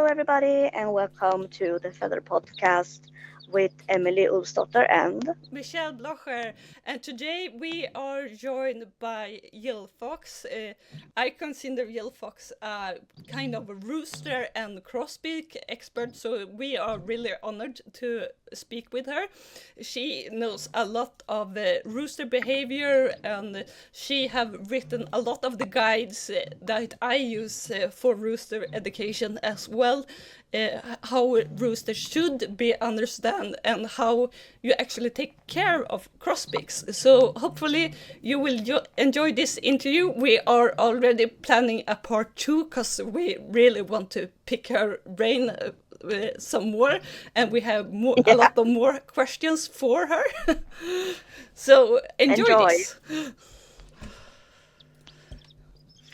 everybody, and welcome to the Featherpodcast with Emily Ulsdotter and Michelle Blocher, and today we are joined by Jill Fox. I consider Jill Fox kind of a rooster and crossbeak expert, so we are really honored to speak with her. She knows a lot of rooster behavior, and she have written a lot of the guides that I use for rooster education as well. How roosters should be understand and how you actually take care of crossbeaks. So hopefully you will enjoy this interview. We are already planning a part 2 because we really want to pick her brain some more, and we have a lot of more questions for her. So enjoy this.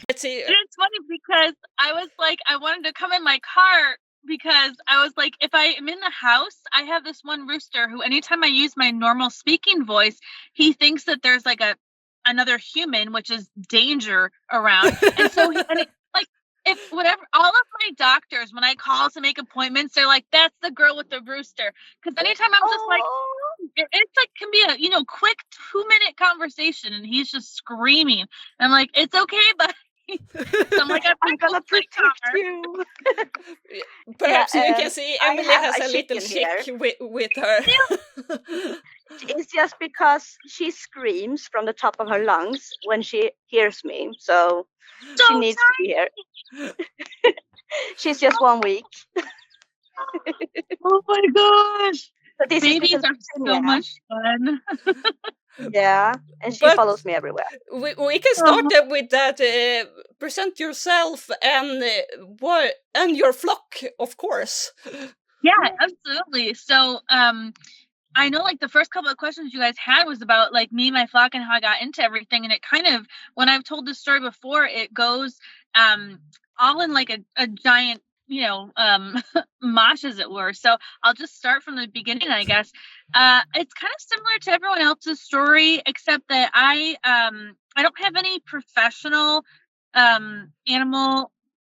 Let's see. It's funny because I was like, I wanted to come in my car because I was like, if I am in the house, I have this one rooster who anytime I use my normal speaking voice, he thinks that there's like another human, which is danger around. And so if whatever, all of my doctors, when I call to make appointments, they're like, that's the girl with the rooster. Because anytime I'm just like, it's like can be a quick 2-minute conversation and he's just screaming. And I'm like, it's okay, but so I'm like, I'm gonna protect you. Perhaps you can see Emily has a little chick with her. It's just because she screams from the top of her lungs when she hears me, so she needs to be here. She's just 1 week. Oh my gosh. So this babies are so much fun. Yeah, and she follows me everywhere. We can start with that. Present yourself and your flock, of course. Yeah, absolutely. So I know like the first couple of questions you guys had was about like me, my flock, and how I got into everything. And it kind of, when I've told this story before, it goes all in like a giant, mosh, as it were. So I'll just start from the beginning, I guess. It's kind of similar to everyone else's story, except that I don't have any professional animal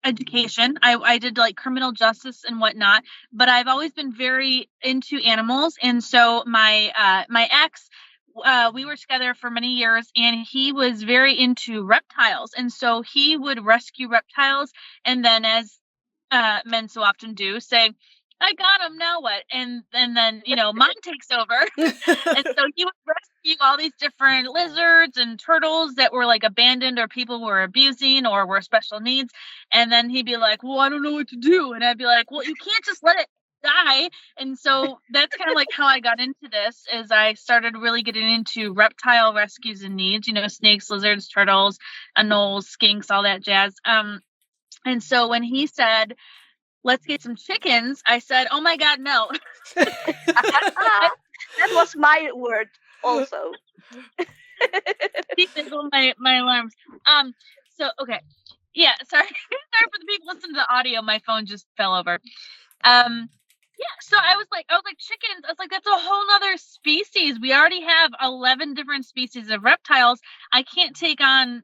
education. I did like criminal justice and whatnot, but I've always been very into animals. And so my ex, we were together for many years, and he was very into reptiles. And so he would rescue reptiles, and then as men so often do, say, I got him, now what? And then, mom takes over. And so he would rescue all these different lizards and turtles that were like abandoned or people were abusing or were special needs. And then he'd be like, well, I don't know what to do. And I'd be like, well, you can't just let it die. And so that's kind of like how I got into this, is I started really getting into reptile rescues and needs, snakes, lizards, turtles, anoles, skinks, all that jazz. And so when he said, let's get some chickens, I said, oh my God, no. That was my word also. my alarms. So, okay. Yeah, sorry. Sorry for the people listening to the audio. My phone just fell over. Yeah, so I was like, chickens. I was like, that's a whole nother species. We already have 11 different species of reptiles. I can't take on,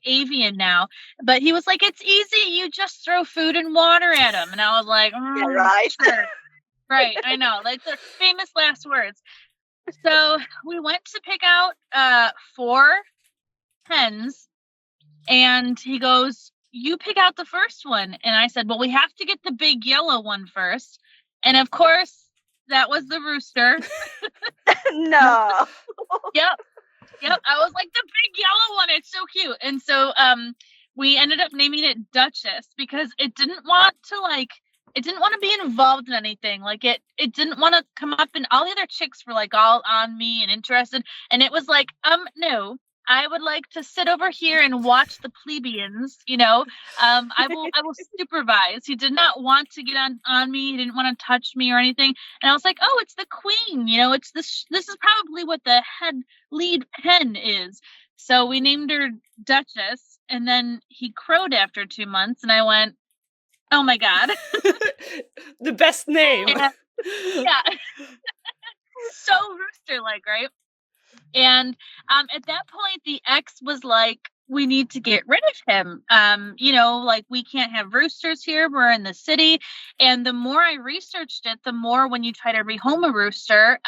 avian now. But he was like, it's easy. You just throw food and water at them. And I was like, yeah, right. Sure. Right, I know. Like the famous last words. So we went to pick out 4 hens, and he goes, you pick out the first one. And I said, well, we have to get the big yellow one first. And of course, that was the rooster. No. Yep. I was like, the big yellow one. It's so cute. And so we ended up naming it Duchess because it didn't want to be involved in anything. Like it didn't want to come up, and all the other chicks were like all on me and interested. And it was like, no. I would like to sit over here and watch the plebeians, I will supervise. He did not want to get on me. He didn't want to touch me or anything. And I was like, oh, it's the queen, it's this is probably what the lead hen is. So we named her Duchess, and then he crowed after 2 months, and I went, oh my God. The best name. Yeah. So rooster-like, right? And at that point, the ex was like, we need to get rid of him. Like we can't have roosters here. We're in the city. And the more I researched it, the more when you try to rehome a rooster,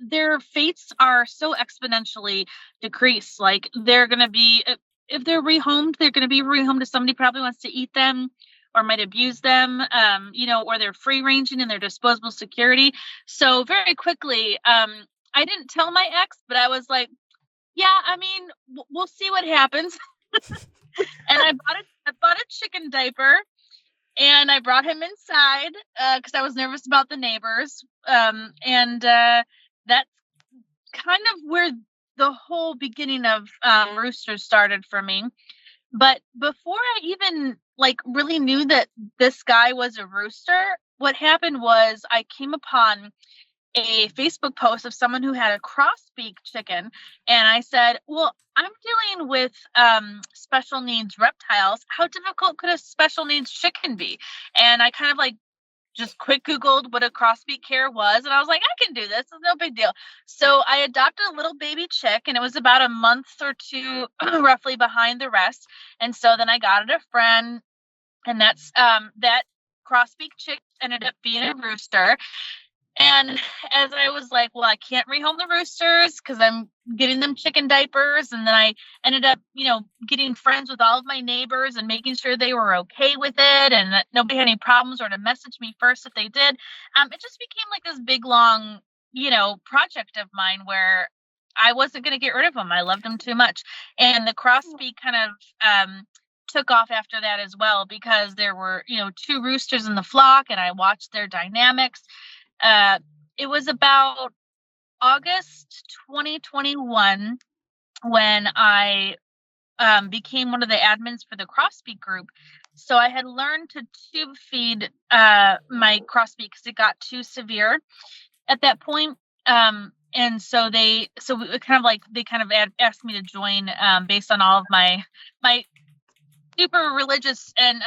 their fates are so exponentially decreased. Like they're going to be, if they're rehomed, they're going to be rehomed to somebody who probably wants to eat them or might abuse them, or they're free ranging in their disposable security. So very quickly, I didn't tell my ex, but I was like, yeah, I mean, we'll see what happens. And I bought a chicken diaper, and I brought him inside because I was nervous about the neighbors. And that's kind of where the whole beginning of roosters started for me. But before I even really knew that this guy was a rooster, what happened was I came upon a Facebook post of someone who had a crossbeak chicken. And I said, well, I'm dealing with special needs reptiles. How difficult could a special needs chicken be? And I kind of just quick Googled what a crossbeak care was. And I was like, I can do this. It's no big deal. So I adopted a little baby chick, and it was about a month or two roughly behind the rest. And so then I got it a friend, and that's that crossbeak chick ended up being a rooster. And as I was like, well, I can't rehome the roosters because I'm getting them chicken diapers. And then I ended up, getting friends with all of my neighbors and making sure they were okay with it and that nobody had any problems or to message me first if they did. It just became like this big, long, project of mine where I wasn't going to get rid of them. I loved them too much. And the crossbeak kind of took off after that as well because there were, two roosters in the flock and I watched their dynamics. It was about August 2021 when I became one of the admins for the crossbeak group. So I had learned to tube feed my crossbeak because it got too severe at that point. And so they kind of asked me to join based on all of my super religious and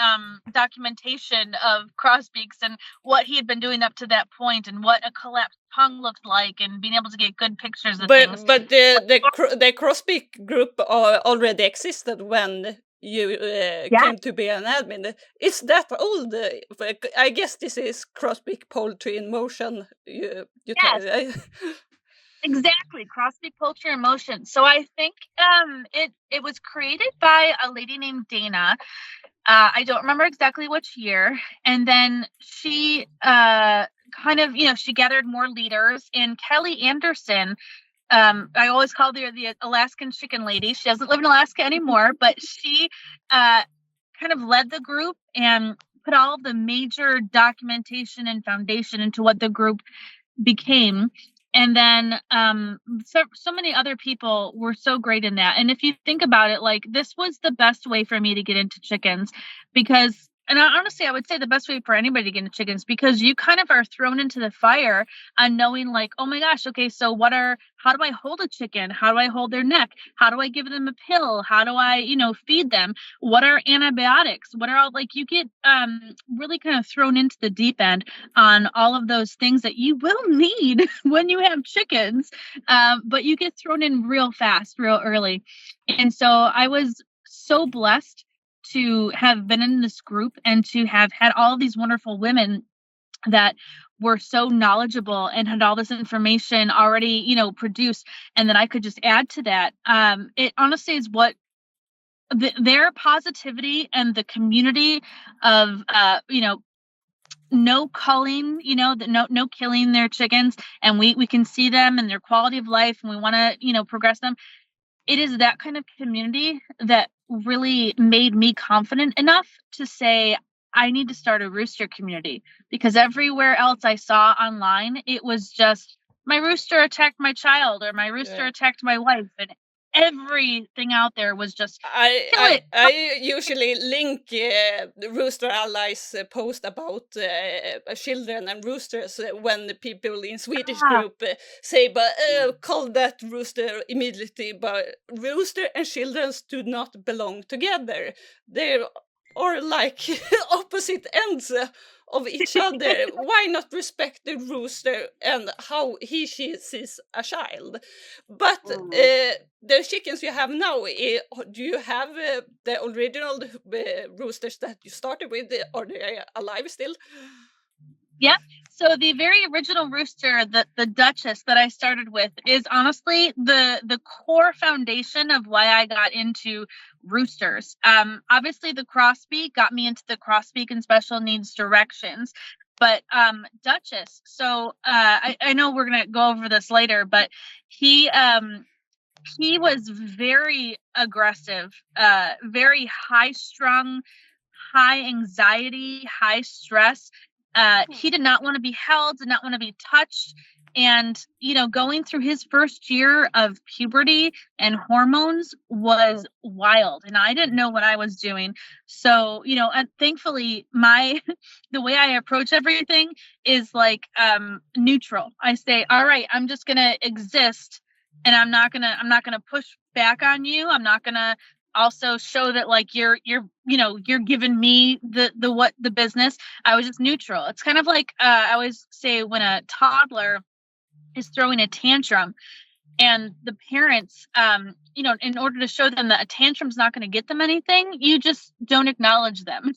documentation of crossbeaks and what he had been doing up to that point and what a collapsed tongue looked like and being able to get good pictures of things. But the crossbeak group already existed when you came to be an admin. It's that old. I guess this is crossbeak poultry in motion. You yes. Exactly, crossbeak poultry in motion. So I think it was created by a lady named Dana. I don't remember exactly which year. And then she she gathered more leaders. And Kelly Anderson, I always called her the Alaskan chicken lady. She doesn't live in Alaska anymore, but she kind of led the group and put all of the major documentation and foundation into what the group became. And then so many other people were so great in that. And if you think about it, this was the best way for me to get into chickens because, and honestly, I would say the best way for anybody to get into chickens because you kind of are thrown into the fire on knowing oh my gosh, okay, so how do I hold a chicken? How do I hold their neck? How do I give them a pill? How do I, feed them? What are antibiotics? What are all you get really kind of thrown into the deep end on all of those things that you will need when you have chickens. But you get thrown in real fast, real early. And so I was so blessed to have been in this group and to have had all these wonderful women that were so knowledgeable and had all this information already, produced, and then I could just add to that. It honestly is what their positivity and the community of, no culling, no killing their chickens, and we can see them and their quality of life, and we want to, progress them. It is that kind of community that really made me confident enough to say, I need to start a rooster community because everywhere else I saw online, it was just my rooster attacked my child or my rooster attacked my wife. And everything out there was just I usually link the Rooster Allies post about children and roosters when the people in Swedish group say, but call that rooster immediately. But rooster and children do not belong together. They are like opposite ends of each other. Why not respect the rooster and how she sees a child? But the chickens you have now, do you have the original roosters that you started with? Are they alive still? Yeah. So the very original rooster, the Duchess that I started with, is honestly the core foundation of why I got into roosters. Obviously the crossbeak got me into the crossbeak and special needs directions. But Duchess, so I know we're gonna go over this later, but he was very aggressive, very high strung, high anxiety, high stress. He did not want to be held, did not want to be touched. And, going through his first year of puberty and hormones was wild. And I didn't know what I was doing. So, and thankfully the way I approach everything is like neutral. I say, all right, I'm just going to exist, and I'm not going to push back on you. I'm not going to also show that like you're giving me the business. I was just neutral. It's kind of like I always say, when a toddler is throwing a tantrum and the parents in order to show them that a tantrum's not going to get them anything, you just don't acknowledge them.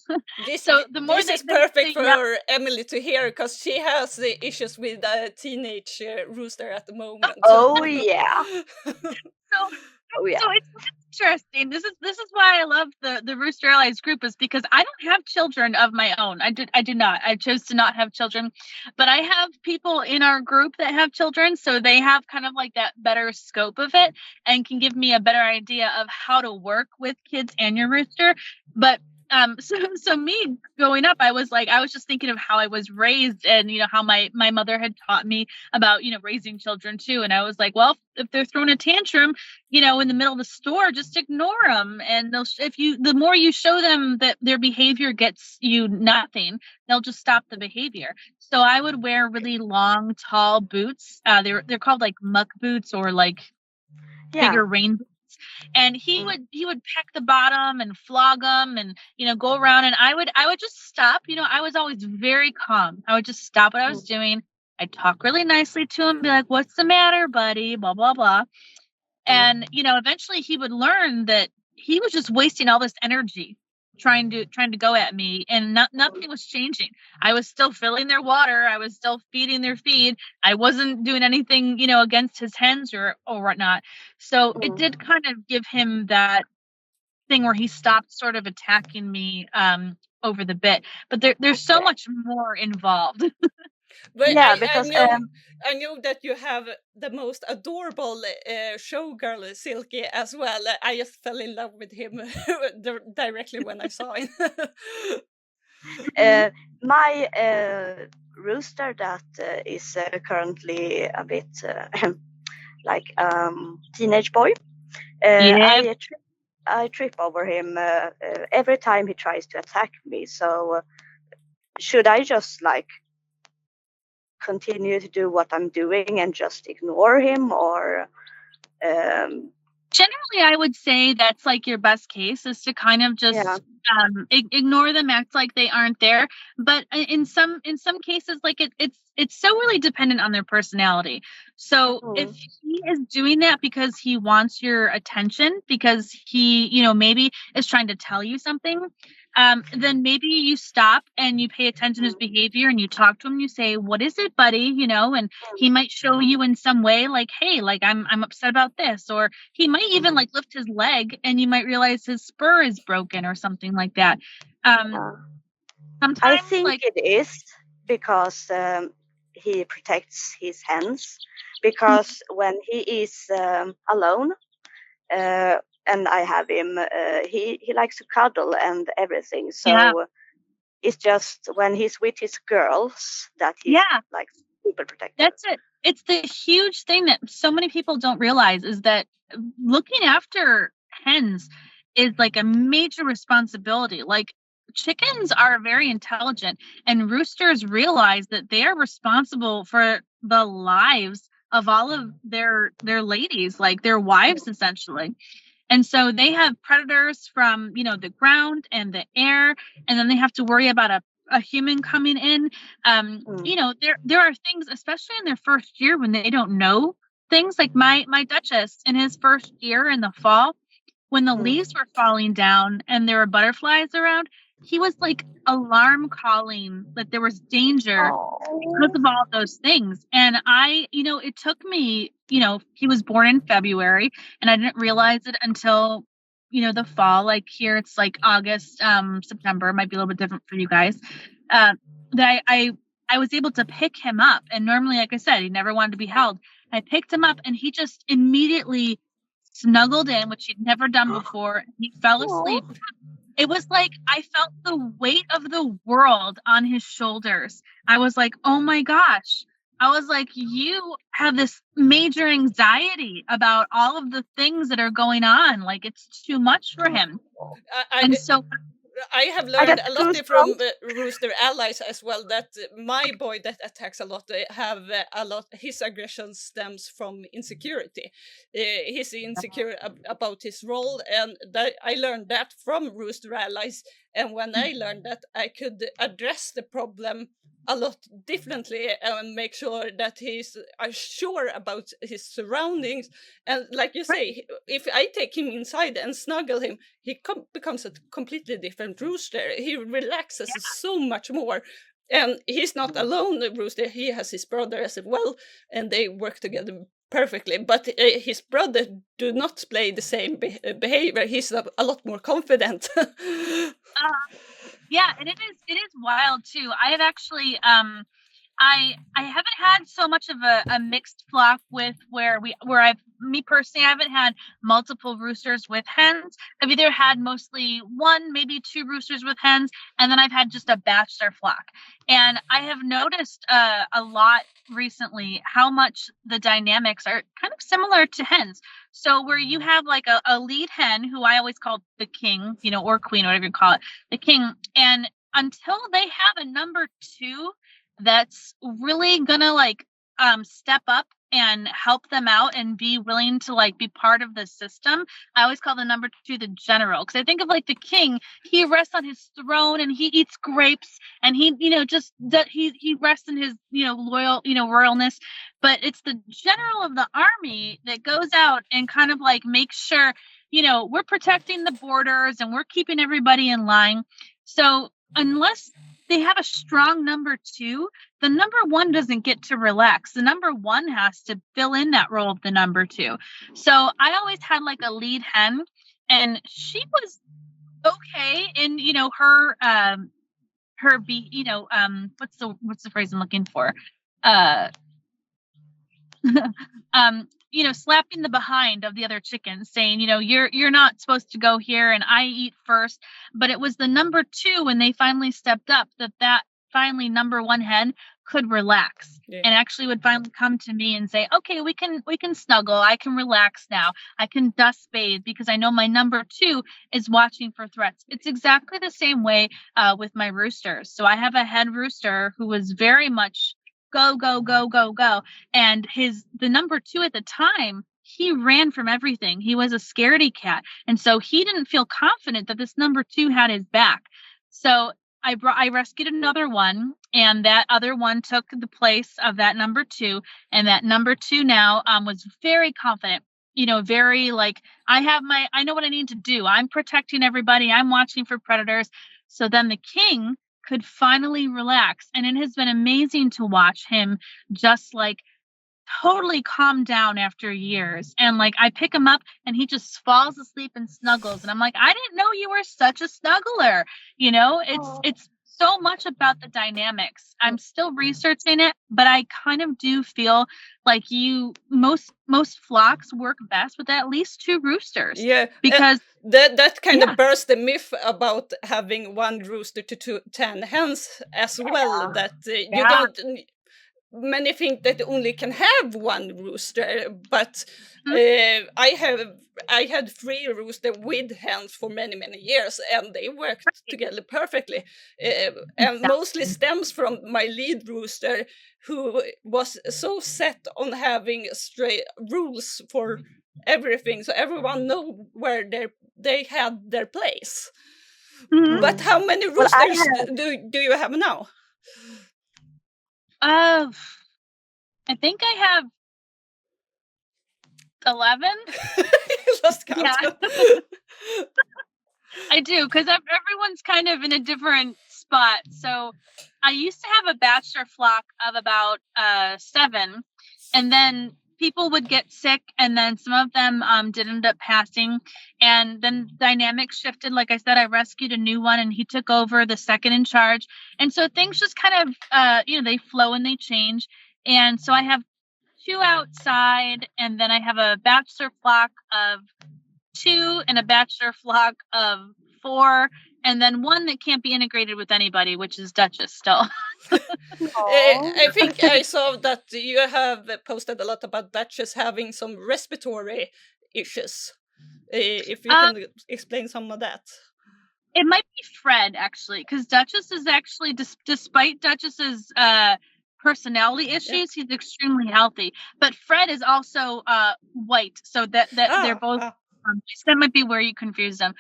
So the more this is perfect for Emily to hear, because she has the issues with a teenage rooster at the moment. Oh yeah. So it's interesting. This is why I love the Rooster Allies group, is because I don't have children of my own. I did not. I chose to not have children, but I have people in our group that have children, so they have kind of like that better scope of it and can give me a better idea of how to work with kids and your rooster. But so me growing up, I was just thinking of how I was raised, and how my mother had taught me about raising children too. And I was like, well, if they're throwing a tantrum in the middle of the store, just ignore them, and the more you show them that their behavior gets you nothing, they'll just stop the behavior. So I would wear really long, tall boots. They're called like muck boots, or like bigger rain boots. And he would peck the bottom and flog them, and go around, and I would just stop. I was always very calm. I would just stop what I was doing. I'd talk really nicely to him, be like, "What's the matter, buddy?" Blah blah blah. And eventually he would learn that he was just wasting all this energy trying to go at me, and nothing was changing. I was still filling their water. I was still feeding their feed. I wasn't doing anything, against his hens or whatnot. So it did kind of give him that thing where he stopped sort of attacking me over the bit. But there's so much more involved. But yeah, I because know that you have the most adorable showgirl, Silky, as well. I just fell in love with him directly when I saw him. my rooster that is currently a bit like teenage boy. I trip over him every time he tries to attack me. So should I just like continue to do what I'm doing and just ignore him, or generally I would say that's like your best case, is to kind of just ignore them, act like they aren't there. But in some cases, like it's so really dependent on their personality. So if he is doing that because he wants your attention, because he maybe is trying to tell you something, then maybe you stop and you pay attention to his behavior, and you talk to him, you say, "What is it, buddy?" And he might show you in some way, like, "Hey, like I'm upset about this," or he might even like lift his leg, and you might realize his spur is broken or something like that. Sometimes I think it is because he protects his hens, because when he is alone and I have him, he likes to cuddle and everything. So it's just when he's with his girls that he's like super protective. That's it. It's the huge thing that so many people don't realize, is that looking after hens is like a major responsibility. Like, chickens are very intelligent, and roosters realize that they are responsible for the lives of all of their ladies, like their wives essentially. And so they have predators from, the ground and the air, and then they have to worry about a a human coming in, you know, there are things, especially in their first year when they don't know things. Like my Duchess in his first year in the fall, when the leaves were falling down and there were butterflies around, he was like alarm calling that there was danger because of all those things. And you know, it took me, you know, he was born in February and I didn't realize it until, you know, the fall. Like here it's like August, September, might be a little bit different for you guys. That I was able to pick him up. And normally, like I said, he never wanted to be held. I picked him up and he just immediately snuggled in, which he'd never done before. He fell asleep. It was like I felt the weight of the world on his shoulders. I was like, oh my gosh. I was like, you have this major anxiety about all of the things that are going on. Like, it's too much for him. And so I have learned a lot from rooster allies as well, that my boy that attacks a lot have a lot, his aggression stems from insecurity. He's insecure about his role, and I learned that from rooster allies. And when I learned that, I could address the problem a lot differently and make sure that he's sure about his surroundings. And like you say, if I take him inside and snuggle him, he becomes a completely different rooster. He relaxes so much more. And he's not alone, the rooster. He has his brother as well, and they work together perfectly. But his brother do not display the same behavior. He's a lot more confident. Yeah, and it is wild too. I have actually I haven't had so much of a mixed flock with where me personally, I haven't had multiple roosters with hens. I've either had mostly one, maybe two roosters with hens, and then I've had just a bachelor flock. And I have noticed a lot recently how much the dynamics are kind of similar to hens. So where you have like a lead hen, who I always call the king, you know, or queen, whatever you call it, the king, and until they have a number two that's really gonna like step up and help them out and be willing to like be part of the system. I always call the number two the general, because I think of like the king, he rests on his throne and he eats grapes and he, you know, just that he rests in his, you know, loyal, you know, royalness. But it's the general of the army that goes out and kind of like makes sure, you know, we're protecting the borders and we're keeping everybody in line. So unless they have a strong number two, the number one doesn't get to relax. The number one has to fill in that role of the number two. So I always had like a lead hen, and she was okay in, you know, her you know, what's the phrase I'm looking for? You know, slapping the behind of the other chickens, saying, you know, you're not supposed to go here and I eat first. But it was the number two, when they finally stepped up, that finally number one hen could relax and actually would finally come to me and say, okay, we can snuggle. I can relax now. I can dust bathe because I know my number two is watching for threats. It's exactly the same way with my roosters. So I have a head rooster who was very much go, go, go, go, go. And the number two at the time, he ran from everything. He was a scaredy cat. And so he didn't feel confident that this number two had his back. So I rescued another one, and that other one took the place of that number two. And that number two now was very confident, you know, very like, I know what I need to do. I'm protecting everybody. I'm watching for predators. So then the king could finally relax. And it has been amazing to watch him just like totally calm down after years. And like I pick him up and he just falls asleep and snuggles. And I'm like, I didn't know you were such a snuggler. You know, it's so much about the dynamics. I'm still researching it, but I kind of do feel like most flocks work best with at least two roosters. Yeah, because that kind of bursts the myth about having one rooster to 10 hens as well. That you don't. Many think that only can have one rooster, but I had 3 roosters with hens for many years, and they worked together perfectly. And mostly stems from my lead rooster, who was so set on having straight rules for everything, so everyone know where they had their place. Mhm. But how many Well, I roosters do you have now? I think I have 11. Lost count. Yeah. I do, because everyone's kind of in a different spot. So I used to have a bachelor flock of about 7, and then people would get sick, and then some of them did end up passing, and then dynamics shifted. Like I said, I rescued a new one, and he took over the second in charge, and so things just kind of they flow and they change. And so I have 2 outside, and then I have a bachelor flock of 2 and a bachelor flock of 4, and then 1 that can't be integrated with anybody, which is Duchess still. I think I saw that you have posted a lot about Duchess having some respiratory issues. If you can explain some of that. It might be Fred, actually, because Duchess is actually, despite Duchess's personality issues, he's extremely healthy. But Fred is also white, so that they're both. That might be where you confuse them.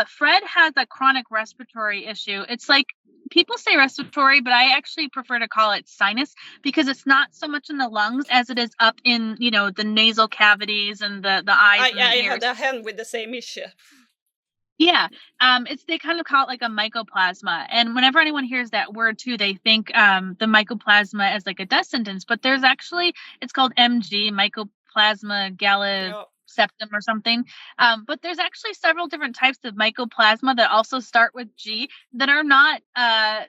Fred has a chronic respiratory issue. It's like people say respiratory, but I actually prefer to call it sinus, because it's not so much in the lungs as it is up in the nasal cavities and the eyes. I had a hen with the same issue. Yeah, they kind of call it like a mycoplasma, and whenever anyone hears that word too, they think the mycoplasma as like a death sentence. But there's actually, it's called MG, mycoplasma galliseptum or something. But there's actually several different types of mycoplasma that also start with G that are not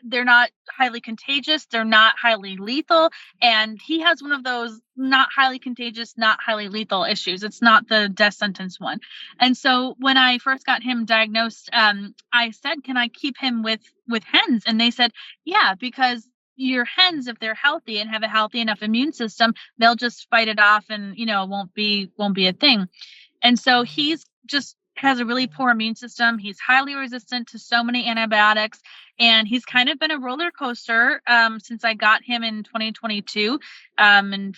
they're not highly contagious, they're not highly lethal, and he has one of those not highly contagious, not highly lethal issues. It's not the death sentence one. And so when I first got him diagnosed, I said, can I keep him with hens? And they said, yeah, because your hens, if they're healthy and have a healthy enough immune system, they'll just fight it off, and it won't be a thing. And so he's just has a really poor immune system. He's highly resistant to so many antibiotics, and he's kind of been a roller coaster since I got him in 2022. And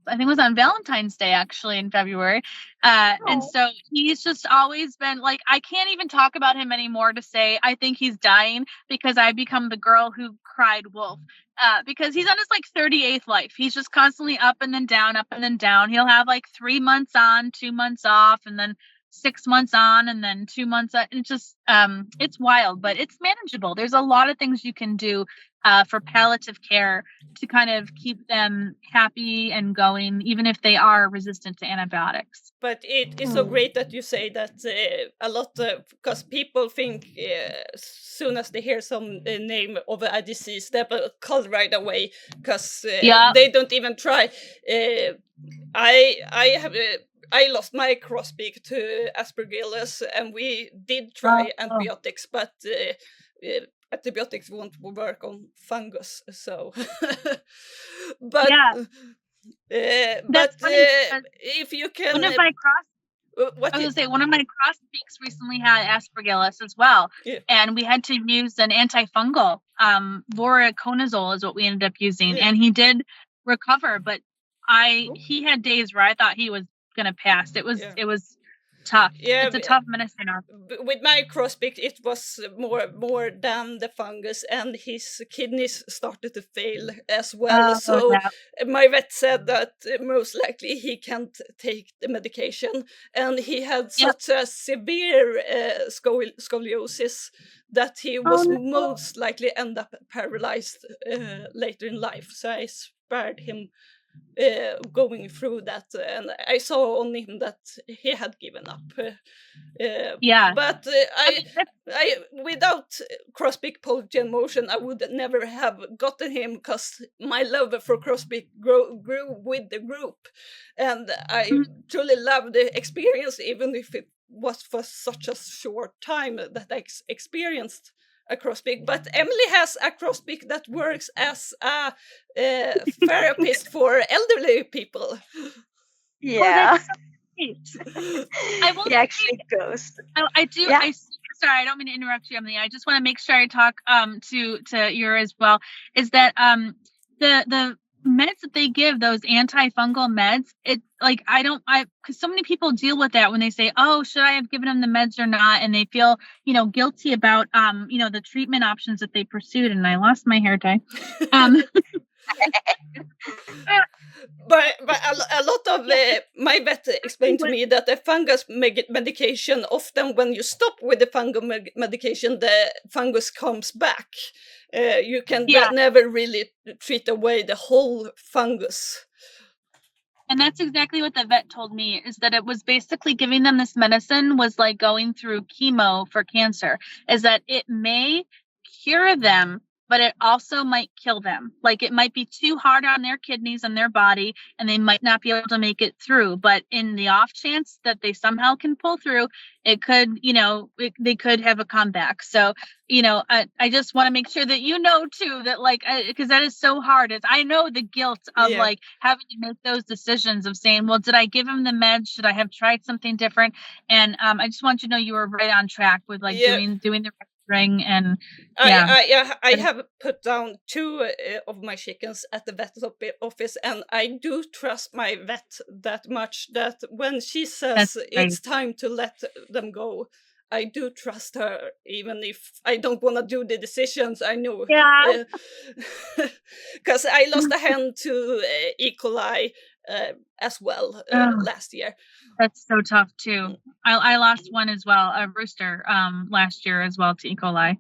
I think it was on Valentine's Day, actually, in February. And so he's just always been like, I can't even talk about him anymore to say I think he's dying, because I become the girl who cried wolf. Because he's on his like 38th life. He's just constantly up and then down, up and then down. He'll have like 3 months on, 2 months off, and then 6 months on, and then 2 months on. It's just, it's wild, but it's manageable. There's a lot of things you can do for palliative care to kind of keep them happy and going, even if they are resistant to antibiotics. But it is so great that you say that a lot, because people think as soon as they hear some name of a disease, they call right away, because they don't even try. I lost my crossbeak to Aspergillus, and we did try antibiotics, but antibiotics won't work on fungus. So, but if you can, one of my one of my crossbeaks recently had Aspergillus as well, and we had to use an antifungal. Voriconazole is what we ended up using, and he did recover. But he had days where I thought he was gonna pass. It was tough. It's a tough medicine. With my crossbeak, it was more than the fungus, and his kidneys started to fail as well. My vet said that most likely he can't take the medication, and he had such a severe scoliosis that he was most likely end up paralyzed later in life. So I spared him going through that, and I saw on him that he had given up. But I without crossbeak polygen motion, I would never have gotten him, because my love for crossbeak grew with the group, and I truly loved the experience, even if it was for such a short time that I experienced a crossbeak. But Emily has a crossbeak that works as a therapist for elderly people. Yeah. He actually goes. I do. Yeah. Sorry, I don't mean to interrupt you, Emily. I just want to make sure I talk to you as well. Is that the meds that they give, those antifungal meds, it like because so many people deal with that when they say, oh, should I have given them the meds or not, and they feel guilty about the treatment options that they pursued. And I lost my hair tie. But a lot of my vet explained to me that the fungus medication, often when you stop with the fungal medication, the fungus comes back. You can never really treat away the whole fungus. And that's exactly what the vet told me, is that it was basically giving them this medicine was like going through chemo for cancer, is that it may cure them, but it also might kill them. Like it might be too hard on their kidneys and their body, and they might not be able to make it through. But in the off chance that they somehow can pull through, it could, they could have a comeback. So, I just want to make sure that too, that like, because that is so hard. I know the guilt of like having to make those decisions of saying, well, did I give him the meds? Should I have tried something different? And I just want you to know you were right on track with like doing the right thing. And I have put down 2 of my chickens at the vet office, and I do trust my vet that much that when she says it's time to let them go, I do trust her, even if I don't want to do the decisions. I know, because I lost a hen to E. coli as well last year. That's so tough too. I lost one as well, a rooster, last year as well to E. coli.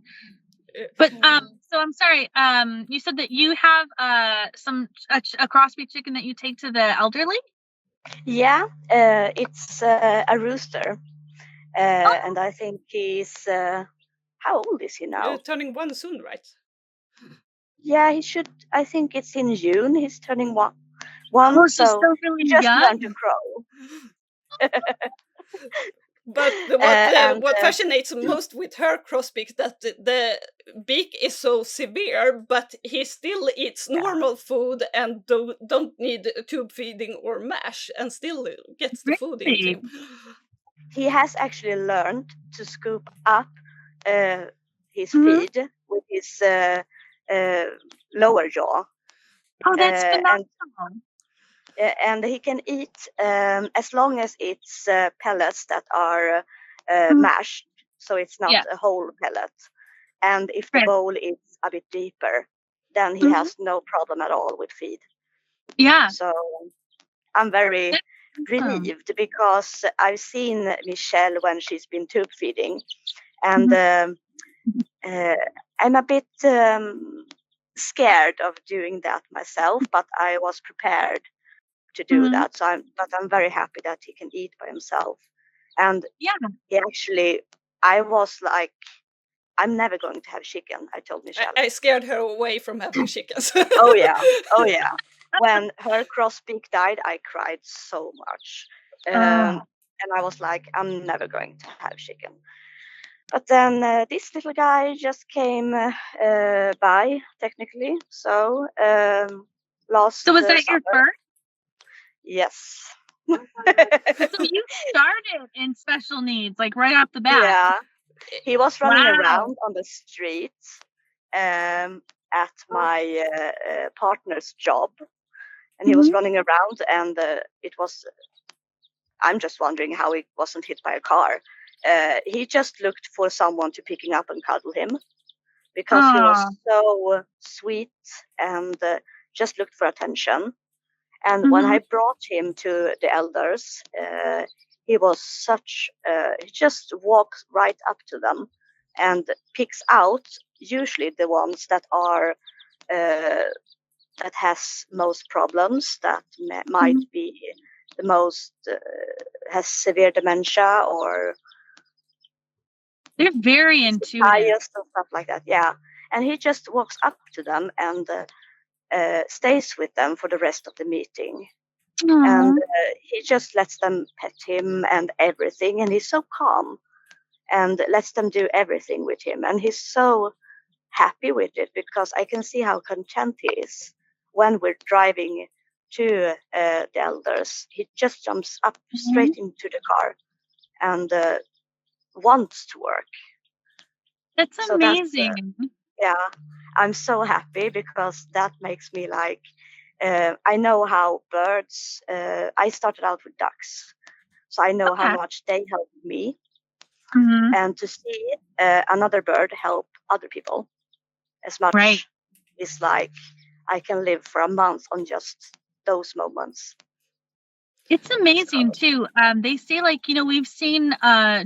But so I'm sorry. You said that you have a crossbreed chicken that you take to the elderly. Yeah, it's a rooster, and I think he's how old is he now? Turning 1 soon, right? Yeah, he should. I think it's in June. He's turning one. Oh, so really he just young. learned to crow. But what fascinates most with her crossbeak, that the beak is so severe, but he still eats normal food and don't need tube feeding or mash, and still gets the food into him. He has actually learned to scoop up his feed with his lower jaw. Oh, that's phenomenal. And he can eat as long as it's pellets that are mashed, so it's not a whole pellet. And if the bowl is a bit deeper, then he has no problem at all with feed. Yeah. So I'm very relieved, because I've seen Michelle when she's been tube feeding, and I'm a bit scared of doing that myself, but I was prepared to do that. So I'm very happy that he can eat by himself. And he actually, I was like, I'm never going to have chicken, I told Michelle. I scared her away from having chickens. Oh yeah. When her crossbeak died, I cried so much. And I was like, I'm never going to have chicken. But then this little guy just came by, technically. So last So was that summer, your first? Yes. So you started in special needs, like right off the bat. Yeah. He was running around on the street at my partner's job. And he was running around, and it was, I'm just wondering how he wasn't hit by a car. He just looked for someone to pick him up and cuddle him, because he was so sweet and just looked for attention. And when I brought him to the elders, he was he just walks right up to them and picks out usually the ones that are, that has most problems, that might be the most, has severe dementia, or they're very intuitive and stuff like that. Yeah. And he just walks up to them and stays with them for the rest of the meeting. And he just lets them pet him and everything, and he's so calm and lets them do everything with him, and he's so happy with it, because I can see how content he is when we're driving to the elders. He just jumps up straight into the car and wants to work. That's amazing. Yeah, I'm so happy, because that makes me like I know how birds. I started out with ducks, so I know how Okay. much they helped me, Mhm. and to see another bird help other people as much Right. is like I can live for a month on just those moments. It's amazing too. They say like, we've seen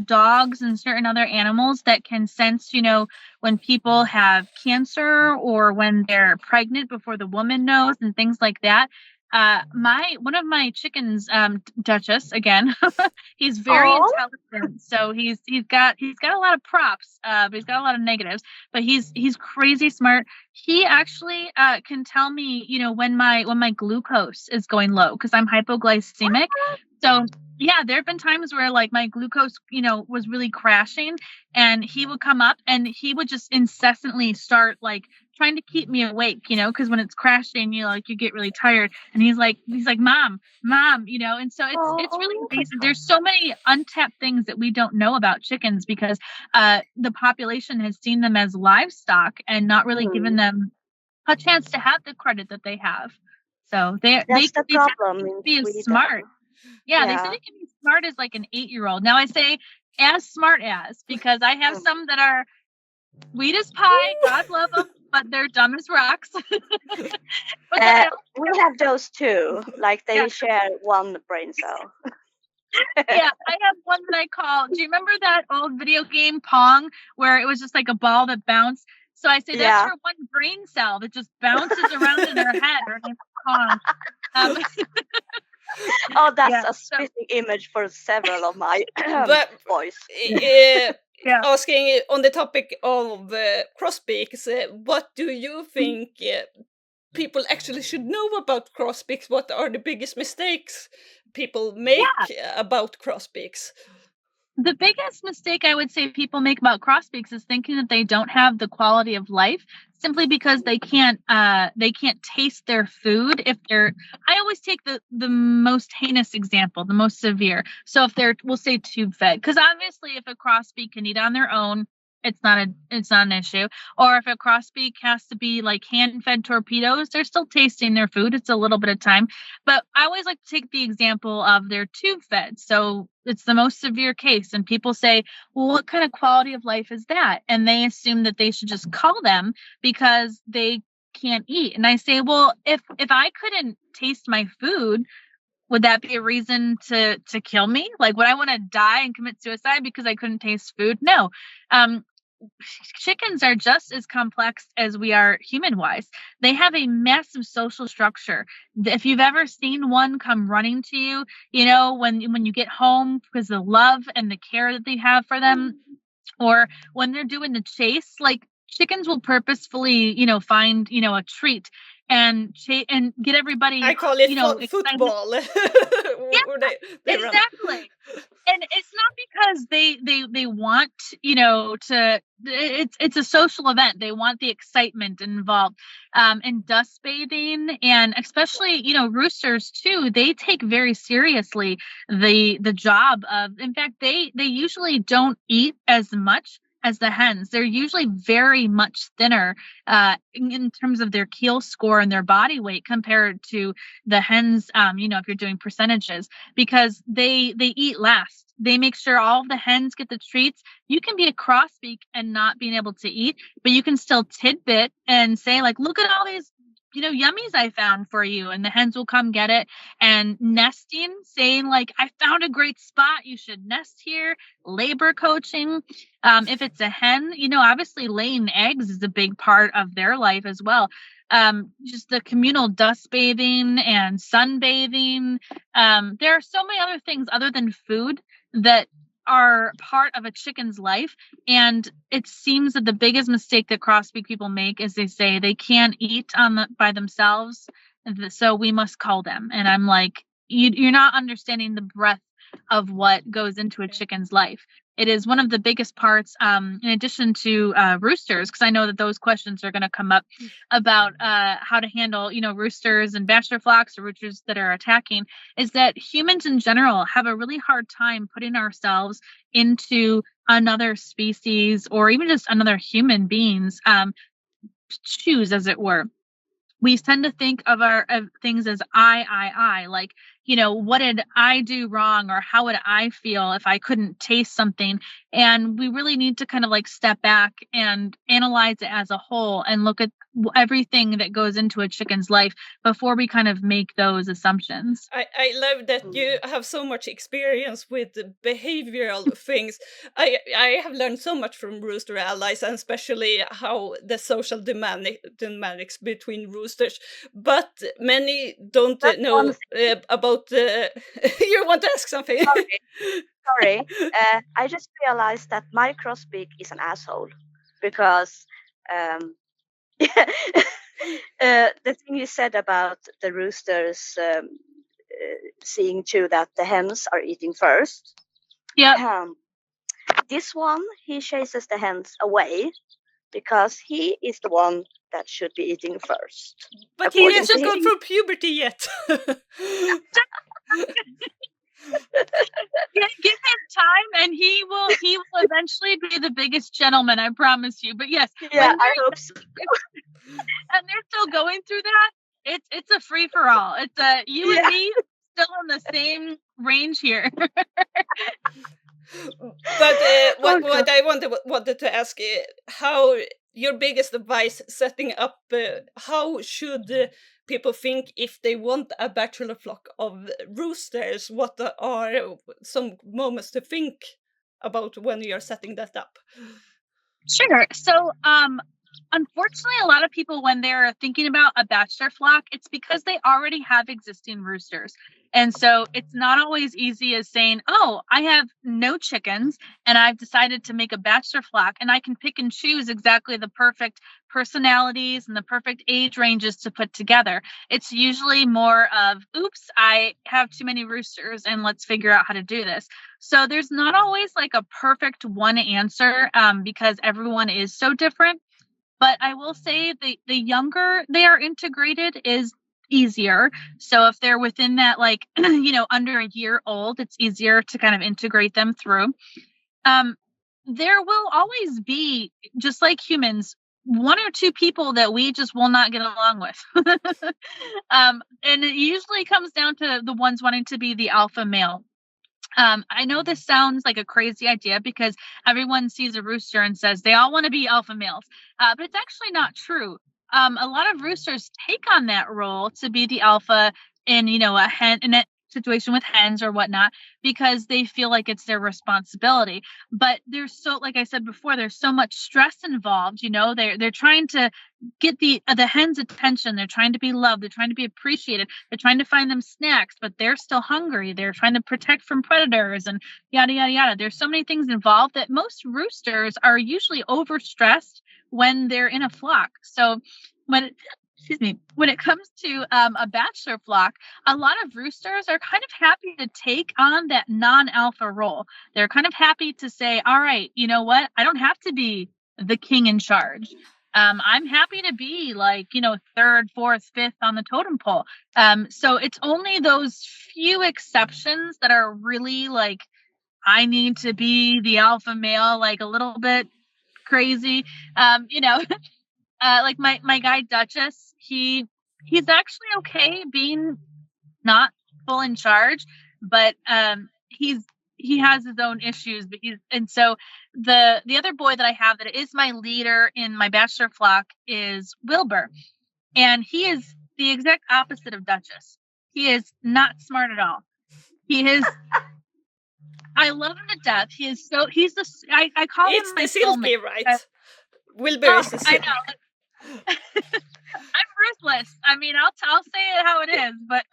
dogs and certain other animals that can sense, when people have cancer or when they're pregnant before the woman knows and things like that. One of my chickens, Duchess, again, he's very Oh, intelligent. So he's got a lot of props, but he's got a lot of negatives. But he's crazy smart. He actually can tell me, when my glucose is going low because I'm hypoglycemic. So yeah, there have been times where like my glucose, was really crashing, and he would come up and he would just incessantly start like trying to keep me awake, because when it's crashing, you get really tired. And he's like, mom, and so it's really oh, amazing. There's so many untapped things that we don't know about chickens because the population has seen them as livestock and not really given them a chance to have the credit that they have. So that's the they tend problem to in be as Sweden. smart. Yeah, they say Yeah. they can be smart as like an 8-year-old. Now I say as smart as because I have some that are sweet as pie, God love them, but they're dumb as rocks. But then I also We have those too. Like they yeah, share one brain cell. yeah, I have one that I call. Do you remember that old video game Pong where it was just like a ball that bounced? So I say that's Yeah. her one brain cell that just bounces around in her head. Her name's Pong. Um, Oh, that's yeah. a So spitting image for several of my But boys. yeah. asking on the topic of crossbeaks, what do you think people actually should know about crossbeaks? What are the biggest mistakes people make about crossbeaks? The biggest mistake I would say people make about crossbeaks is thinking that they don't have the quality of life simply because they can't taste their food if they're I always take the most heinous example, the most severe. So if they're we'll say tube fed, because obviously if a crossbeak can eat on their own, it's not an issue. Or if a crossbeak has to be like hand fed torpedoes, they're still tasting their food. It's a little bit of time. But I always like to take the example of their tube fed. So it's the most severe case. And people say, well, what kind of quality of life is that? And they assume that they should just call them because they can't eat. And I say, well, if I couldn't taste my food, would that be a reason to kill me? Like, would I want to die and commit suicide because I couldn't taste food? No. Chickens are just as complex as we are human wise. They have a massive social structure. If you've ever seen one come running to you, when you get home because the love and the care that they have for them, or when they're doing the chase, like chickens will purposefully, find, a treat and and get everybody, I call it excited. football. Yeah, They run. exactly. And it's not because they want, to it's a social event. They want the excitement involved. And dust bathing, and especially, roosters too, they take very seriously the job of, in fact, they usually don't eat as much as the hens. They're usually very much thinner in terms of their keel score and their body weight compared to the hens, if you're doing percentages, because they eat last. They make sure all of the hens get the treats. You can be a crossbeak and not being able to eat, but you can still tidbit and say like, look at all these, yummies I found for you. And the hens will come get it. And nesting, saying like, I found a great spot. You should nest here. Labor coaching. If it's a hen, obviously laying eggs is a big part of their life as well. Just the communal dust bathing and sunbathing. There are so many other things other than food that are part of a chicken's life. And it seems that the biggest mistake that crossbeak people make is they say they can't eat by themselves, so we must call them. And I'm like, you're not understanding the breadth of what goes into a chicken's life. It is one of the biggest parts, in addition to roosters, because I know that those questions are going to come up about how to handle, roosters and bachelor flocks or roosters that are attacking, is that humans in general have a really hard time putting ourselves into another species or even just another human being's shoes, as it were. we tend to think of things as I, like, what did I do wrong, or how would I feel if I couldn't taste something? And we really need to kind of like step back and analyze it as a whole and look at everything that goes into a chicken's life before we kind of make those assumptions. I love that you have so much experience with the behavioral things. I have learned so much from Rooster Allies, and especially how the social dynamics between roosters. But many don't That's know one about the. You want to ask something? Sorry. I just realized that my crossbeak is an asshole because the thing you said about the roosters seeing to that the hens are eating first. Yeah. This one, he chases the hens away because he is the one that should be eating first. But he hasn't gone through puberty yet. Give him time, and he will eventually be the biggest gentleman, I promise you. But yes, yeah, I hope so. And they're still going through that. It's a free for all. It's you and me still in the same range here. But what I wanted to ask, how your biggest advice setting up, how should people think if they want a bachelor flock of roosters? What are some moments to think about when you're setting that up? Sure. So, unfortunately, a lot of people, when they're thinking about a bachelor flock, it's because they already have existing roosters. And so it's not always easy as saying, oh, I have no chickens and I've decided to make a bachelor flock, and I can pick and choose exactly the perfect personalities and the perfect age ranges to put together. It's usually more of, oops, I have too many roosters and let's figure out how to do this. So there's not always like a perfect one answer because everyone is so different. But I will say the younger they are integrated is easier. So if they're within that, like, under a year old, it's easier to kind of integrate them through. There will always be, just like humans, one or two people that we just will not get along with. And it usually comes down to the ones wanting to be the alpha male. I know this sounds like a crazy idea because everyone sees a rooster and says they all want to be alpha males, but it's actually not true. A lot of roosters take on that role to be the alpha in, a hen, in a situation with hens or whatnot, because they feel like it's their responsibility. But there's so, like I said before, there's so much stress involved. They're trying to get the hen's attention. They're trying to be loved. They're trying to be appreciated. They're trying to find them snacks, but they're still hungry. They're trying to protect from predators and yada, yada, yada. There's so many things involved that most roosters are usually overstressed when they're in a flock. So when it comes to a bachelor flock, a lot of roosters are kind of happy to take on that non-alpha role. They're kind of happy to say, all right, you know what? I don't have to be the king in charge. I'm happy to be like, third, fourth, fifth on the totem pole. So it's only those few exceptions that are really like, I need to be the alpha male, like a little bit crazy. Like my guy Duchess, he's actually okay being not full in charge, but he has his own issues. But so the other boy that I have that is my leader in my bachelor flock is Wilbur, and he is the exact opposite of Duchess. He is not smart at all. He is. I love him to death. He's the I call him my silky, right? Wilbur is the silky. I know. I'm ruthless. I mean, I'll say it how it is, but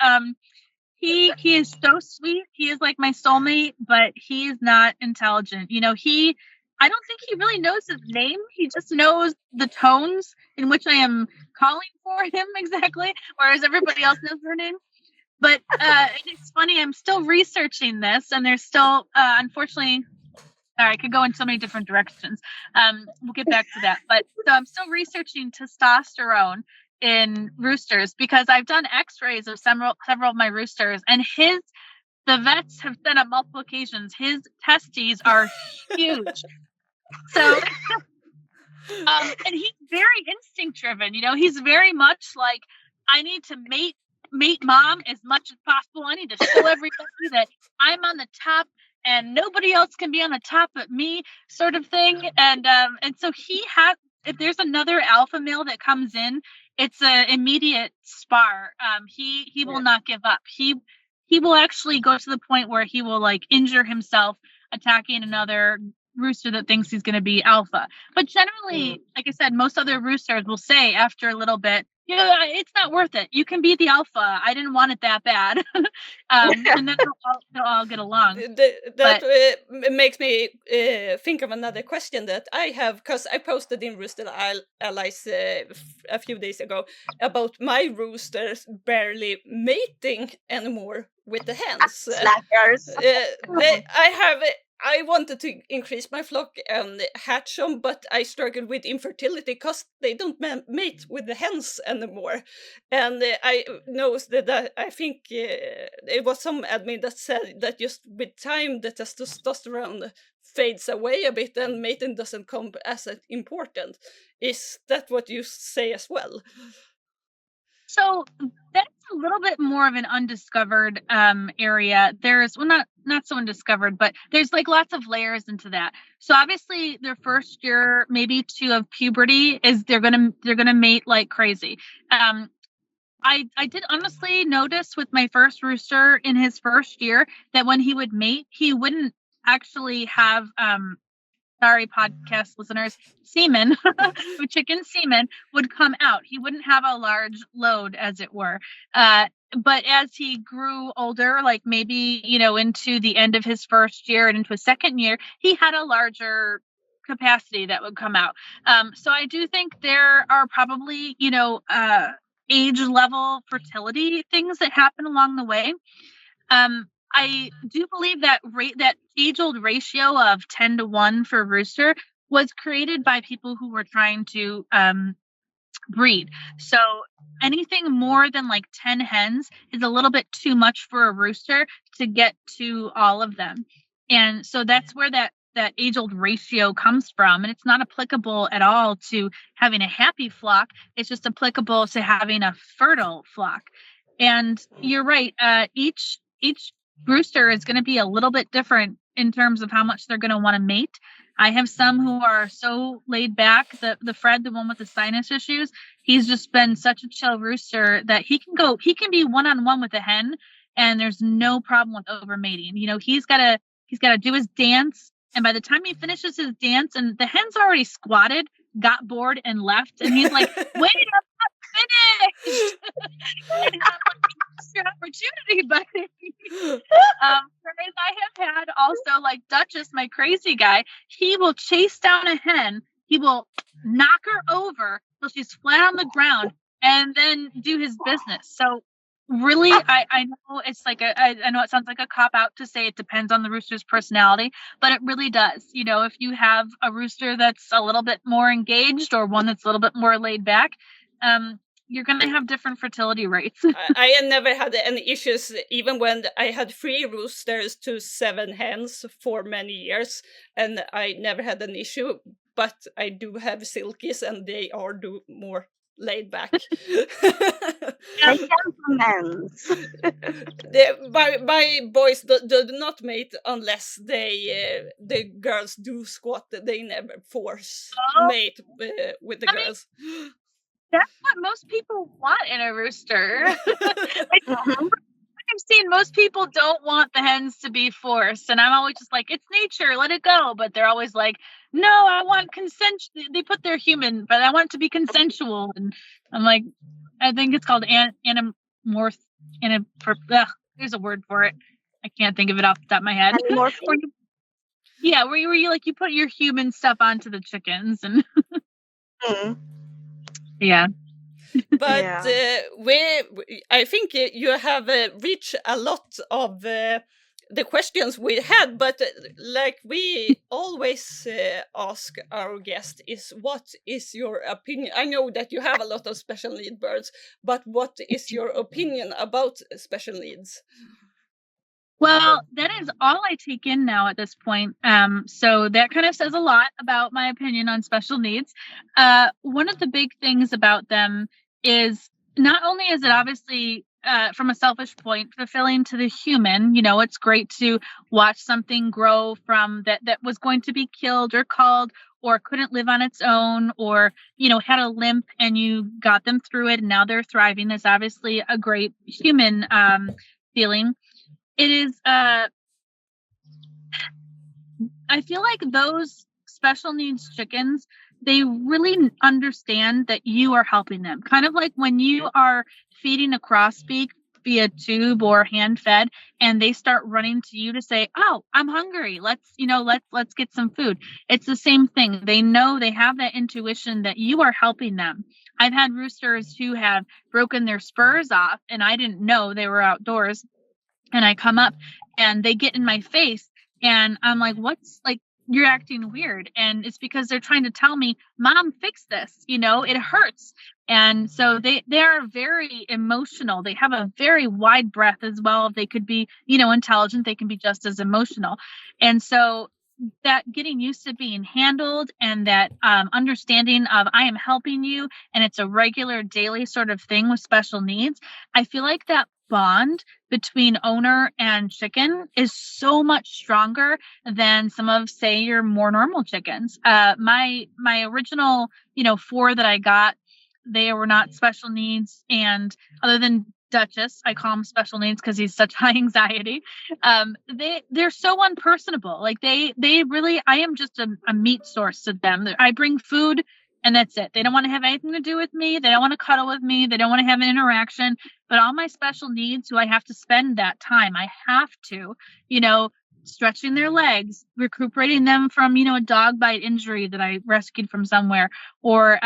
he is so sweet. He is like my soulmate, but he is not intelligent. I don't think he really knows his name. He just knows the tones in which I am calling for him exactly, whereas everybody else knows their name. But it's funny, I'm still researching this, and there's still, unfortunately, I could go in so many different directions. We'll get back to that. But so I'm still researching testosterone in roosters because I've done x-rays of several of my roosters, and the vets have said on multiple occasions, his testes are huge. So, and he's very instinct driven. He's very much like, I need to mate mom as much as possible. I need to show everybody that I'm on the top and nobody else can be on the top but me, sort of thing. And so he has, if there's another alpha male that comes in, it's an immediate spar. He will not give up. He will actually go to the point where he will like injure himself attacking another rooster that thinks he's going to be alpha. But generally, like I said, most other roosters will say after a little bit, it's not worth it. You can be the alpha. I didn't want it that bad. And then they'll all get along. That makes me think of another question that I have, because I posted in Rooster Allies a few days ago about my roosters barely mating anymore with the hens. Slackers. I wanted to increase my flock and hatch them, but I struggled with infertility because they don't mate with the hens anymore. And I noticed that I think it was some admin that said that just with time the testosterone fades away a bit and mating doesn't come as important. Is that what you say as well? So that's a little bit more of an undiscovered area. There's, well, not so undiscovered, but there's like lots of layers into that. So obviously their first year, maybe 2 of puberty, is they're gonna mate like crazy. I did honestly notice with my first rooster in his first year that when he would mate, he wouldn't actually have sorry, podcast listeners, semen, chicken semen would come out. He wouldn't have a large load, as it were. But as he grew older, like maybe, into the end of his first year and into his second year, he had a larger capacity that would come out. So I do think there are probably, age level fertility things that happen along the way. I do believe that that age-old ratio of 10-1 for rooster was created by people who were trying to breed. So anything more than like 10 hens is a little bit too much for a rooster to get to all of them. And so that's where that age-old ratio comes from. And it's not applicable at all to having a happy flock. It's just applicable to having a fertile flock. And you're right. Each rooster is going to be a little bit different in terms of how much they're going to want to mate. I have some who are so laid back. The Fred, the one with the sinus issues, he's just been such a chill rooster that he can be one-on-one with a hen and there's no problem with overmating. He's got to do his dance. And by the time he finishes his dance and the hen's already squatted, got bored and left. And he's like, wait, I'm not finished. Your opportunity, buddy. Whereas I have had also like Duchess, my crazy guy, he will chase down a hen, he will knock her over till she's flat on the ground and then do his business. So really, I know it's like I know it sounds like a cop out to say it depends on the rooster's personality, but it really does. If you have a rooster that's a little bit more engaged or one that's a little bit more laid back, you're going to have different fertility rates. I never had any issues, even when I had 3 roosters to 7 hens for many years, and I never had an issue, but I do have silkies, and they are more laid back. My boys do not mate unless the girls do squat. They never force mate with the girls. That's what most people want in a rooster. I've seen most people don't want the hens to be forced, and I'm always just like, it's nature, let it go. But they're always like, no, I want consent. They put their human, but I want it to be consensual. And I'm like, I think it's called there's a word for it. I can't think of it off the top of my head. Where you put your human stuff onto the chickens and. Yeah. But I think you have reached a lot of the questions we had, but like we always ask our guest is, what is your opinion? I know that you have a lot of special need birds, but what is your opinion about special needs? Well, that is all I take in now at this point. So that kind of says a lot about my opinion on special needs. One of the big things about them is not only is it obviously from a selfish point fulfilling to the human, it's great to watch something grow from that was going to be killed or culled or couldn't live on its own or, had a limp and you got them through it and now they're thriving. Is obviously a great human feeling. It is I feel like those special needs chickens, they really understand that you are helping them. Kind of like when you are feeding a grosbeak via tube or hand fed and they start running to you to say, "Oh, I'm hungry. Let's get some food." It's the same thing. They know, they have that intuition that you are helping them. I've had roosters who have broken their spurs off and I didn't know they were outdoors. And I come up and they get in my face and I'm like, you're acting weird. And it's because they're trying to tell me, Mom, fix this, it hurts. And so they are very emotional. They have a very wide breath as well. If they could be, intelligent, they can be just as emotional. And so that getting used to being handled and that understanding of I am helping you and it's a regular daily sort of thing with special needs, I feel like that bond between owner and chicken is so much stronger than some of, say, your more normal chickens. My original, 4 that I got, they were not special needs, and other than Duchess, I call him special needs because he's such high anxiety. They're so unpersonable. Like they really, I am just a meat source to them. I bring food and that's it. They don't want to have anything to do with me. They don't want to cuddle with me. They don't want to have an interaction. But all my special needs, who I have to spend that time, I have to, stretching their legs, recuperating them from, a dog bite injury that I rescued from somewhere, or,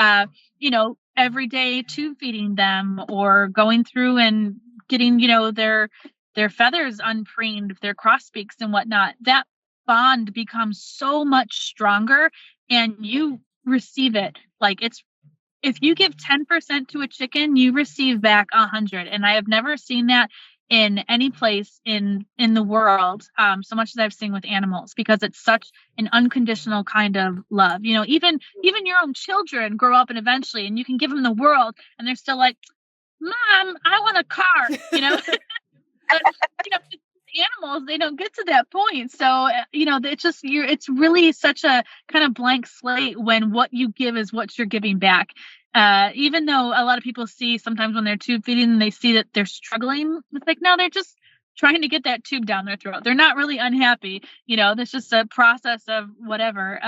every day tube feeding them, or going through and getting, their feathers unpreened, their crossbeaks and whatnot. That bond becomes so much stronger and you receive it. Like if you give 10% to a chicken, you receive back 100. And I have never seen that in any place in the world, so much as I've seen with animals, because it's such an unconditional kind of love. Even your own children grow up and eventually, and you can give them the world, and they're still like, "Mom, I want a car," But, animals, they don't get to that point. So, it's really such a kind of blank slate when what you give is what you're giving back. Even though a lot of people see sometimes when they're tube feeding and they see that they're struggling, it's like, no, they're just trying to get that tube down their throat. They're not really unhappy. There's just a process of whatever.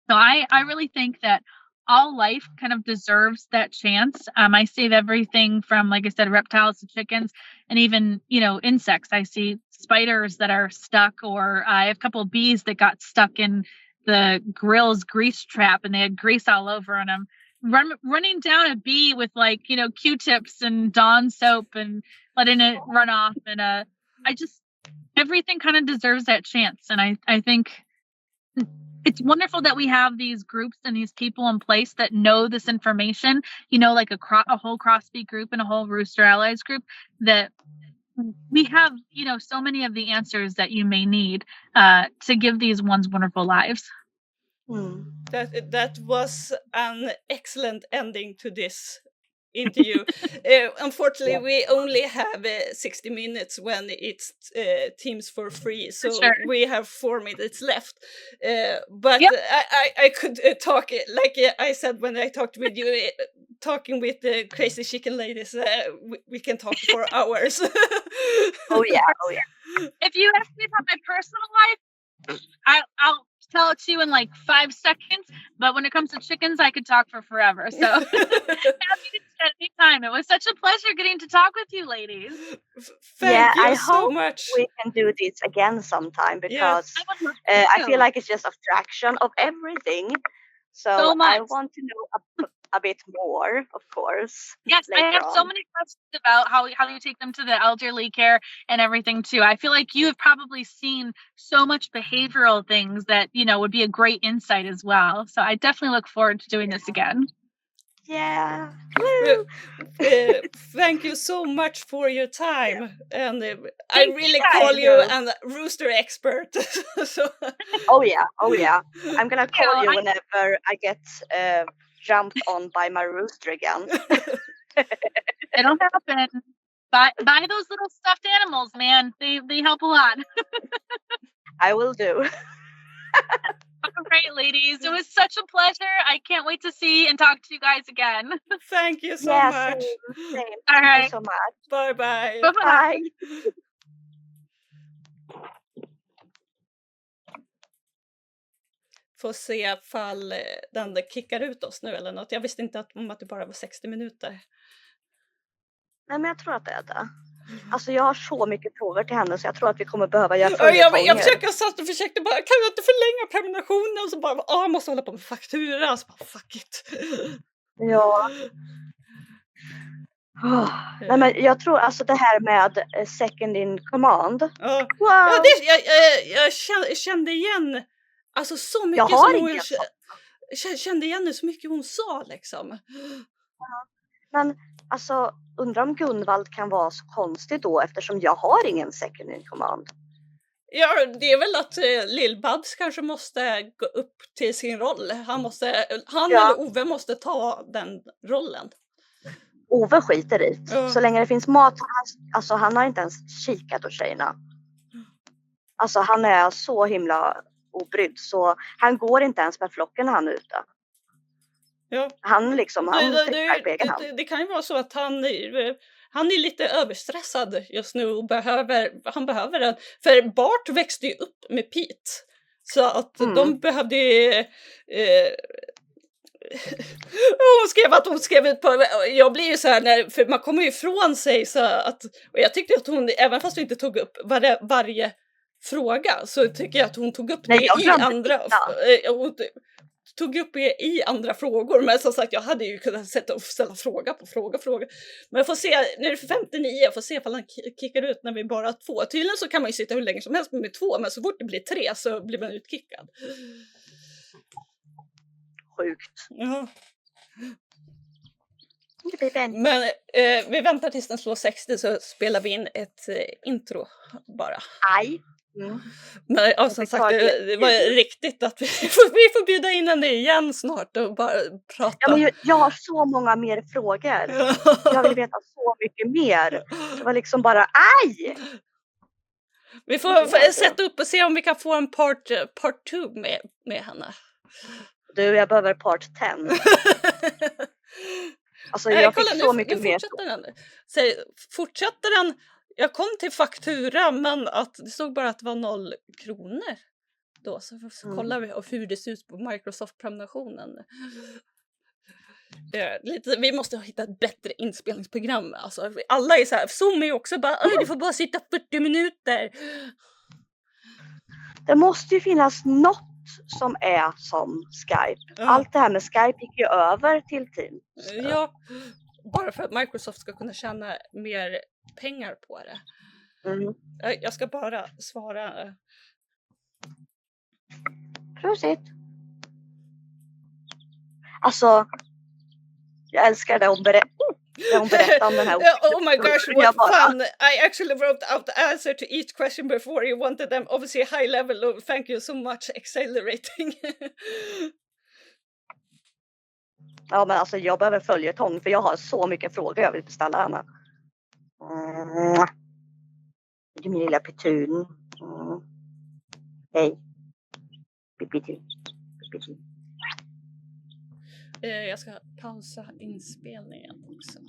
So I really think that all life kind of deserves that chance. I save everything from, like I said, reptiles to chickens and even, insects. I see spiders that are stuck, or I have a couple of bees that got stuck in the grill's grease trap and they had grease all over on them. Running down a bee with Q-tips and Dawn soap and letting it run off. And everything kind of deserves that chance. And I think it's wonderful that we have these groups and these people in place that know this information, like a whole Crossbeak group and a whole Rooster Allies group, that we have, so many of the answers that you may need to give these ones wonderful lives. That was an excellent ending to this interview. Unfortunately, we only have 60 minutes when it's Teams for Free, so sure. we have 4 minutes left. But yep. I could talk, like I said when I talked with you, talking with the crazy chicken ladies, we can talk for hours. Oh yeah. If you ask me about my personal life, I'll tell it to you in like 5 seconds, but when it comes to chickens, I could talk for forever. So happy to spend any time. It was such a pleasure getting to talk with you ladies. Thank you I so hope much. We can do this again sometime, because I feel like it's just a fraction of everything. So I want to know a bit more, of course. Yes, I have so many questions about how you take them to the elderly care and everything too. I feel like you have probably seen so much behavioral things that, would be a great insight as well. So I definitely look forward to doing this again. Yeah. Woo! Thank you so much for your time, and I Thank really you, call guys. you an rooster expert. So Oh yeah. I'm gonna call you. you whenever I get jumped on by my rooster again. It'll happen. Buy those little stuffed animals, man. They help a lot. I will do. All right, ladies. It was such a pleasure. I can't wait to see and talk to you guys again. thank you so Yeah, much. same. All Thank you right. so much. Bye bye. Bye-bye. Bye. Får se ifall den kickar ut oss nu eller något. Jag visste inte att det bara var 60 minuter. Nej, men jag tror att det är det. Alltså jag har så mycket frågor till henne så jag tror att vi kommer behöva göra Jag följetonger. försökte bara, kan jag inte förlänga prenumerationen? Och så bara, jag måste hålla på med faktura. Så bara, fuck it. Ja. Nej, men jag tror alltså det här med second in command. Ja, Wow. ja jag kände igen alltså så mycket Jag har som hon ingen sån. kände igen det så mycket hon sa liksom. Men alltså undrar om Gunvald kan vara så konstig då eftersom jag har ingen second in command. Ja, det är väl att Lill-Babs kanske måste gå upp till sin roll. Han eller Ove måste ta den rollen. Ove skiter i. Ja. Så länge det finns mat. Alltså han har inte ens kikat åt tjejerna. Alltså han är så himla obrydd så han går inte ens med flocken när han är ute. Ja. Han tittar på egen hand. Det kan ju vara så att han är lite överstressad just nu och han behöver den. För Bart växte ju upp med Pete. Så att de behövde hon skrev att hon skrev ut på, jag blir ju så här för man kommer ju ifrån sig så att, och jag tyckte att hon, även fast hon inte tog upp varje fråga så tycker jag att hon tog upp det i andra tog upp i andra frågor, men som sagt jag hade ju kunnat sätta och ställa fråga på fråga. Men jag får se, nu är det 59, jag får se ifall han kickar ut när vi bara har 2. Tydligen så kan man ju sitta hur länge som helst med 2, men så fort det blir 3 så blir man utkickad. Sjukt. Ja. Men vi väntar tills den slår 60 så spelar vi in ett intro bara. aj. Men som sagt det var riktigt att vi får bjuda in henne igen snart och bara prata. Ja, men jag har så många mer frågor. Jag vill veta så mycket mer. Det var liksom bara aj. Vi får sätta upp och se om vi kan få en part 2 med henne. Du, jag behöver part 10. Alltså jag fick så mycket mer. Fortsätter den. Jag kom till faktura men att det stod bara att det var 0 kronor. Då så kollar vi hur det ser ut på Microsoft-prenumerationen. Vi måste hitta ett bättre inspelningsprogram. Alltså, alla är så här, Zoom är också bara, du får bara sitta 40 minuter. Det måste ju finnas något som är som Skype. Ja. Allt det här med Skype gick ju över till Teams. Ja, bara för att Microsoft ska kunna tjäna mer pengar på det. Jag ska bara svara. Prosit. Alltså, jag älskar det hon berättar om den här. Oh my gosh, what fun! I actually wrote out the answer to each question before you wanted them. Obviously high level, oh, thank you so much, accelerating. Ja, men alltså jag behöver följetong för jag har så mycket frågor jag vill ställa henne. Det är min lilla petun. Hej. Petun. Jag ska pausa inspelningen också.